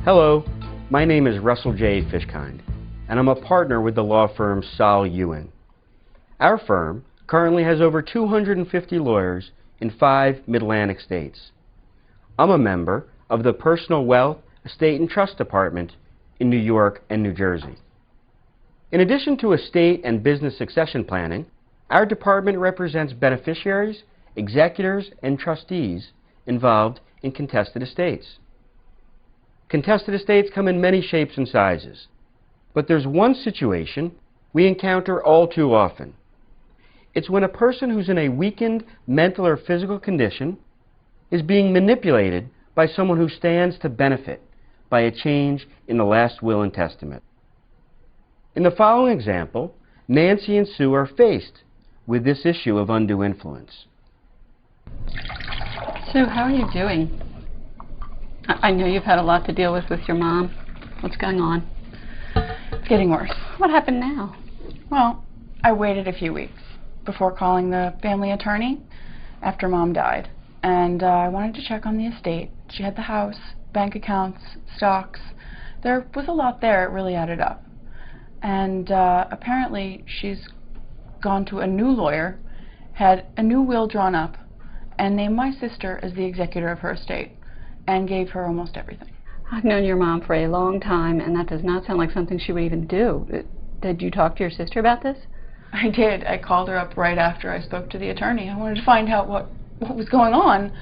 Hello, my name is Russell J. Fishkind, and I'm a partner with the law firm Sol Ewing. Our firm currently has over 250 lawyers in 5 Mid-Atlantic states. I'm a member of the Personal Wealth, Estate and Trust Department in New York and New Jersey. In addition to estate and business succession planning, our department represents beneficiaries, executors, and trustees involved in contested estates. Contested estates come in many shapes and sizes, but there's one situation we encounter all too often. It's when a person who's in a weakened mental or physical condition is being manipulated by someone who stands to benefit by a change in the last will and testament. In the following example, Nancy and Sue are faced with this issue of undue influence. Sue, how are you doing? I know you've had a lot to deal with your mom. What's going on? It's getting worse. What happened now? Well, I waited a few weeks before calling the family attorney after Mom died. And I wanted to check on the estate. She had the house, bank accounts, stocks. There was a lot there. It really added up. And apparently she's gone to a new lawyer, had a new will drawn up, and named my sister as the executor of her estate, and gave her almost everything. I've known your mom for a long time, and that does not sound like something she would even do. Did you talk to your sister about this? I did. I called her up right after I spoke to the attorney. I wanted to find out what was going on.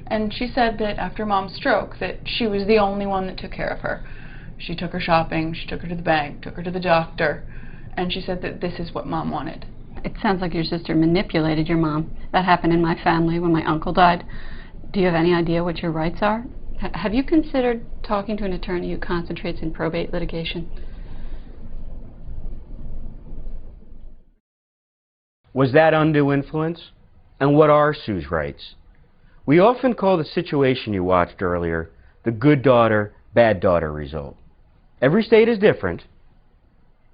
And she said that after Mom's stroke, that she was the only one that took care of her. She took her shopping, she took her to the bank, took her to the doctor, and she said that this is what Mom wanted. It sounds like your sister manipulated your mom. That happened in my family when my uncle died. Do you have any idea what your rights are? Have you considered talking to an attorney who concentrates in probate litigation? Was that undue influence? And what are Sue's rights? We often call the situation you watched earlier the good daughter, bad daughter result. Every state is different,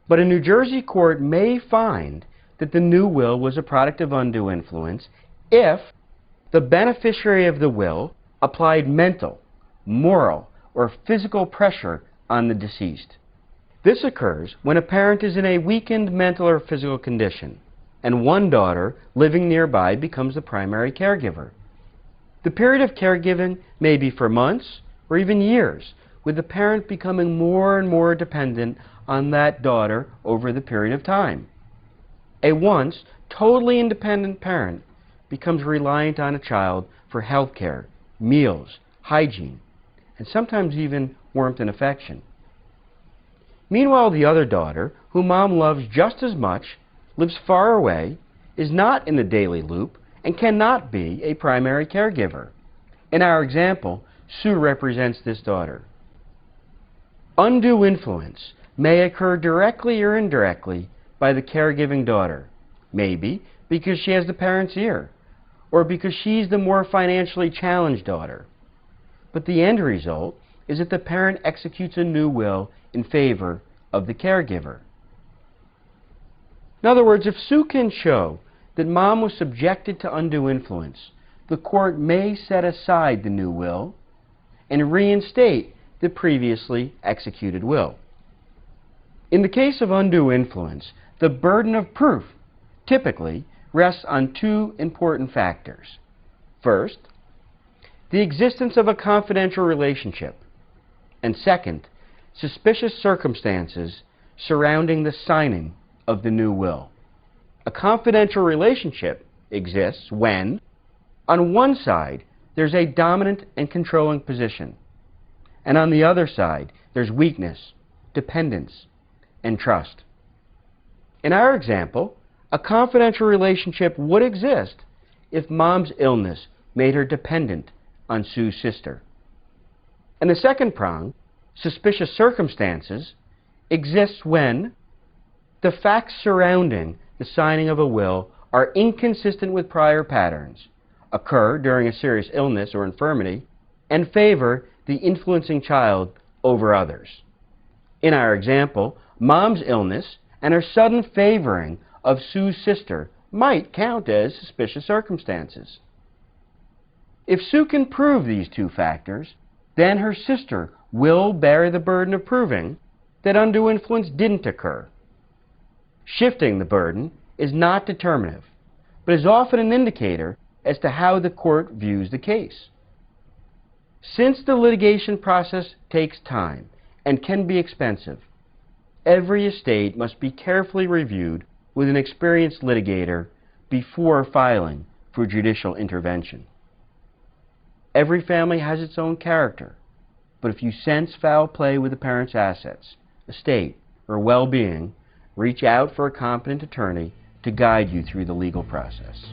but a New Jersey court may find that the new will was a product of undue influence if the beneficiary of the will applied mental, moral, or physical pressure on the deceased. This occurs when a parent is in a weakened mental or physical condition, and one daughter living nearby becomes the primary caregiver. The period of caregiving may be for months or even years, with the parent becoming more and more dependent on that daughter over the period of time. A once totally independent parent becomes reliant on a child for health care, meals, hygiene, and sometimes even warmth and affection. Meanwhile, the other daughter, whom Mom loves just as much, lives far away, is not in the daily loop, and cannot be a primary caregiver. In our example, Sue represents this daughter. Undue influence may occur directly or indirectly by the caregiving daughter, maybe because she has the parent's ear, or because she's the more financially challenged daughter. But the end result is that the parent executes a new will in favor of the caregiver. In other words, if Sue can show that Mom was subjected to undue influence, the court may set aside the new will and reinstate the previously executed will. In the case of undue influence, the burden of proof typically rests on 2 important factors. First, the existence of a confidential relationship, and second, suspicious circumstances surrounding the signing of the new will. A confidential relationship exists when, on one side, there's a dominant and controlling position, and on the other side, there's weakness, dependence, and trust. In our example, a confidential relationship would exist if Mom's illness made her dependent on Sue's sister. And the second prong, suspicious circumstances, exists when the facts surrounding the signing of a will are inconsistent with prior patterns, occur during a serious illness or infirmity, and favor the influencing child over others. In our example, Mom's illness and her sudden favoring of Sue's sister might count as suspicious circumstances. If Sue can prove these 2 factors, then her sister will bear the burden of proving that undue influence didn't occur. Shifting the burden is not determinative, but is often an indicator as to how the court views the case. Since the litigation process takes time and can be expensive, every estate must be carefully reviewed with an experienced litigator before filing for judicial intervention. Every family has its own character, but if you sense foul play with the parent's assets, estate, or well-being, reach out for a competent attorney to guide you through the legal process.